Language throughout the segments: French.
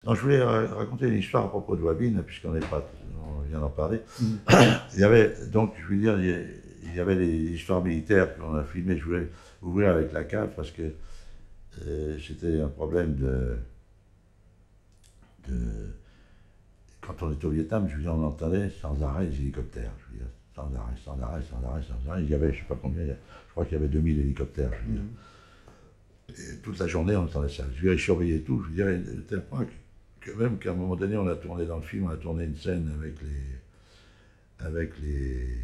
Non, je voulais raconter une histoire à propos de Wabine, puisqu'on n'est pas, on vient d'en parler. Mm. Il y avait, donc, je veux dire, il y avait des histoires militaires qu'on a filmées. Je voulais ouvrir avec la cave parce que c'était un problème de. Quand on était au Vietnam, je veux dire, on entendait sans arrêt les hélicoptères. Je veux dire, sans arrêt, sans arrêt, sans arrêt, sans arrêt. Il y avait, je sais pas combien, je crois qu'il y avait 2000 hélicoptères, je veux dire. Mm. Et toute la journée, on entendait ça. Je veux dire, ils surveillaient tout. Je veux dire, de tel point que même qu'à un moment donné, on a tourné dans le film, on a tourné une scène avec les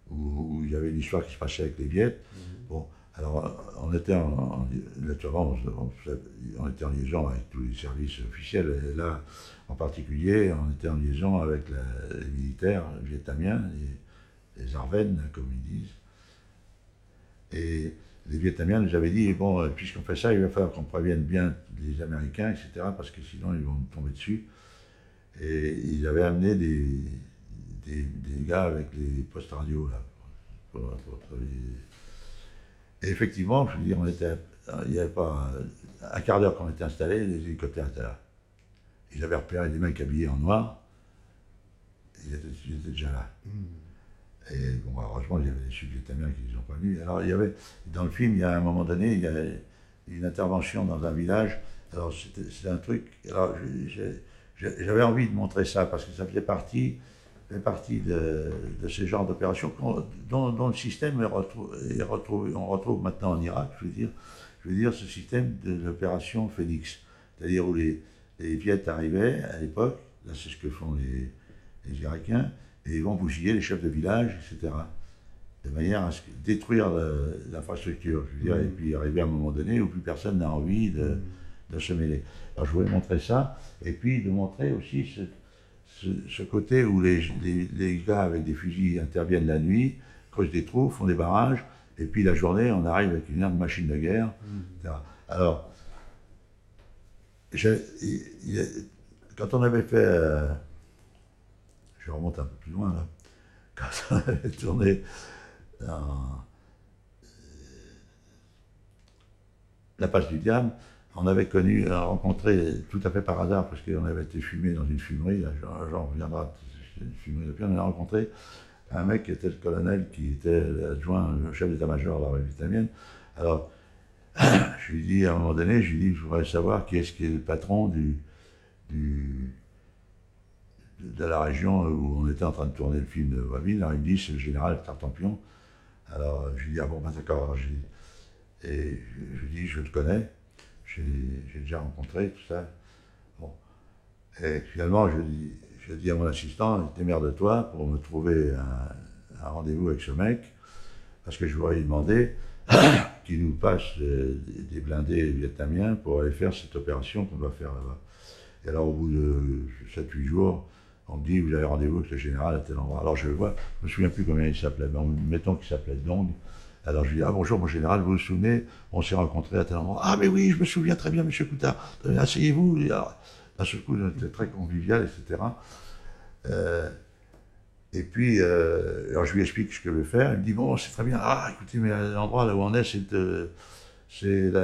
où il y avait une histoire qui se passait avec les Viettes. Bon, alors on était naturellement, on était en liaison avec tous les services officiels. Et là, en particulier, on était en liaison avec les militaires vietnamiens, les Arvennes, comme ils disent. Et les Vietnamiens nous avaient dit, bon, puisqu'on fait ça, il va falloir qu'on prévienne bien les Américains, etc., parce que sinon ils vont nous tomber dessus. Et ils avaient amené des gars avec les postes radio, là, pour travailler. Et effectivement, je veux dire, il n'y avait pas un quart d'heure qu'on était installés, les hélicoptères étaient là. Ils avaient repéré des mecs habillés en noir, ils étaient déjà là. Et bon, heureusement, il y avait des Sud-Vietnamiens qui les ont prévenus. Alors, il y avait, dans le film, il y a un moment donné, il y a une intervention dans un village. Alors, c'était un truc. Alors, j'avais envie de montrer ça parce que ça fait partie de ces genres d'opérations dont le système on retrouve maintenant en Irak, je veux dire ce système de l'opération Phoenix, c'est-à-dire où les Viettes arrivaient à l'époque, là c'est ce que font les Irakiens, et ils vont bousiller les chefs de village, etc. De manière à détruire l'infrastructure, je veux dire, et puis arriver à un moment donné où plus personne n'a envie de se mêler. Alors je voulais montrer ça, et puis de montrer aussi ce côté où les gars avec des fusils interviennent la nuit, creusent des trous, font des barrages, et puis la journée, on arrive avec une arme machine de guerre, etc. Alors, quand on avait fait, je remonte un peu plus loin là, quand on avait tourné dans La Passe du Diable, on avait rencontré tout à fait par hasard, parce qu'on avait été fumé dans une fumerie, là, j'en reviendra, c'était une fumerie de puis on a rencontré un mec qui était le colonel, qui était adjoint au chef d'état-major de l'armée vietnamienne. Alors, je lui dis à un moment donné, je lui dis, je voudrais savoir qui est le patron de la région où on était en train de tourner le film de Waville. Alors il me dit, c'est le général Tartampion. Alors je lui dis, ah bon, ben d'accord. Et je lui dis, je le connais, j'ai déjà rencontré, tout ça. Bon. Et finalement, je dis à mon assistant, démerde-toi pour me trouver un rendez-vous avec ce mec, parce que je voudrais lui demander qu'il nous passe des blindés vietnamiens pour aller faire cette opération qu'on doit faire là-bas. Et alors, au bout de 7-8 jours, on me dit, vous avez rendez-vous avec le général à tel endroit. Alors, je le vois, je me souviens plus combien il s'appelait, mais mettons qu'il s'appelait Dong. Alors, je lui dis, ah bonjour, mon général, vous vous souvenez, on s'est rencontrés à tel endroit. Ah, mais oui, je me souviens très bien, monsieur Coutard. Asseyez-vous. Alors, d'un seul coup, on était très convivial, etc. Et puis, alors je lui explique ce que je veux faire. Il me dit, bon, c'est très bien. Ah, écoutez, mais l'endroit là où on est, c'est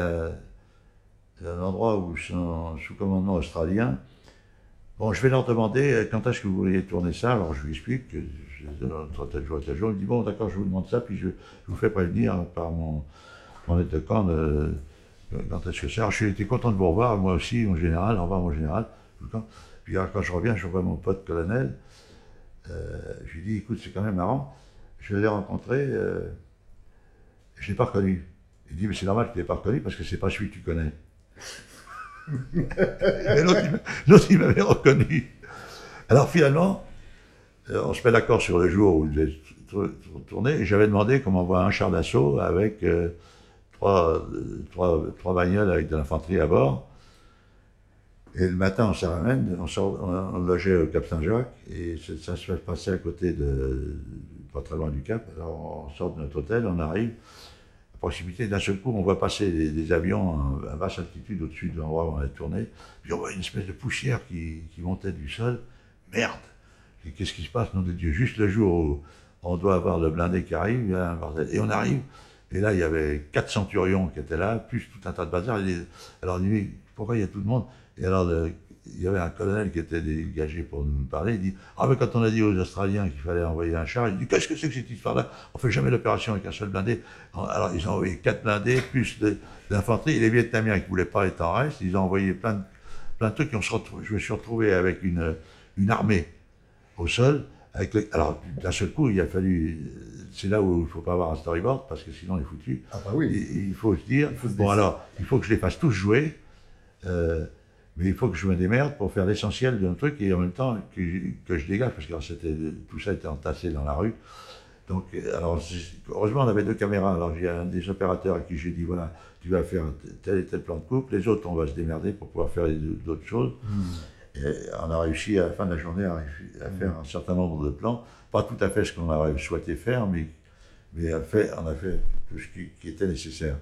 un endroit où sont sous commandement australien. Bon, je vais leur demander quand est-ce que vous voulez tourner ça. Alors je lui explique que entre tel jour et tel jour. Il me dit, bon, d'accord, je vous demande ça, puis je vous fais prévenir par mon aide de camp quand est-ce que c'est. Alors j'ai été content de vous revoir, moi aussi, mon général. Au revoir, mon général. Puis alors, quand je reviens, je revois mon pote colonel. Je lui dis, écoute, c'est quand même marrant. Je l'ai rencontré, je ne l'ai pas reconnu. Il dit, mais c'est normal que tu ne l'aies pas reconnu parce que c'est pas celui que tu connais. Mais l'autre, il m'avait reconnu. Alors finalement, on se met d'accord sur le jour où il devait tourner, et j'avais demandé qu'on m'envoie un char d'assaut avec trois bagnoles avec de l'infanterie à bord. Et le matin, on se ramène, on logeait au Cap Saint-Jacques, et ça se passait à côté pas très loin du Cap. Alors on sort de notre hôtel, on arrive à proximité, d'un seul coup, on voit passer des avions à basse altitude au-dessus de l'endroit où on a tourné, puis on voit une espèce de poussière qui montait du sol. Merde! Et qu'est-ce qui se passe, nom de Dieu? Juste le jour où on doit avoir le blindé qui arrive, il y a un bordel. Et on arrive, et là, il y avait 4 centurions qui étaient là, plus tout un tas de bazar. Alors, il dit, pourquoi il y a tout le monde? Et alors, il y avait un colonel qui était dégagé pour nous parler. Il dit: ah, mais quand on a dit aux Australiens qu'il fallait envoyer un char, il dit: qu'est-ce que c'est que cette histoire-là? On fait jamais l'opération avec un seul blindé. Alors, ils ont envoyé 4 blindés, plus d'infanterie. Et les Vietnamiens qui ne voulaient pas être en reste, ils ont envoyé plein de trucs. Je me suis retrouvé avec une armée au sol. Alors, d'un seul coup, il a fallu. C'est là où il ne faut pas avoir un storyboard, parce que sinon, on est foutu. Ah bah oui. Il faut se dire, bon, alors, il faut que je les fasse tous jouer, mais il faut que je me démerde pour faire l'essentiel d'un truc, et en même temps que je dégage, parce que tout ça était entassé dans la rue. Donc, alors, heureusement, on avait 2 caméras. Alors, j'ai un des opérateurs à qui j'ai dit: voilà, tu vas faire tel et tel plan de coupe, les autres, on va se démerder pour pouvoir faire d'autres choses. Et on a réussi à la fin de la journée à faire un certain nombre de plans. Pas tout à fait ce qu'on aurait souhaité faire, mais on a fait tout ce qui était nécessaire.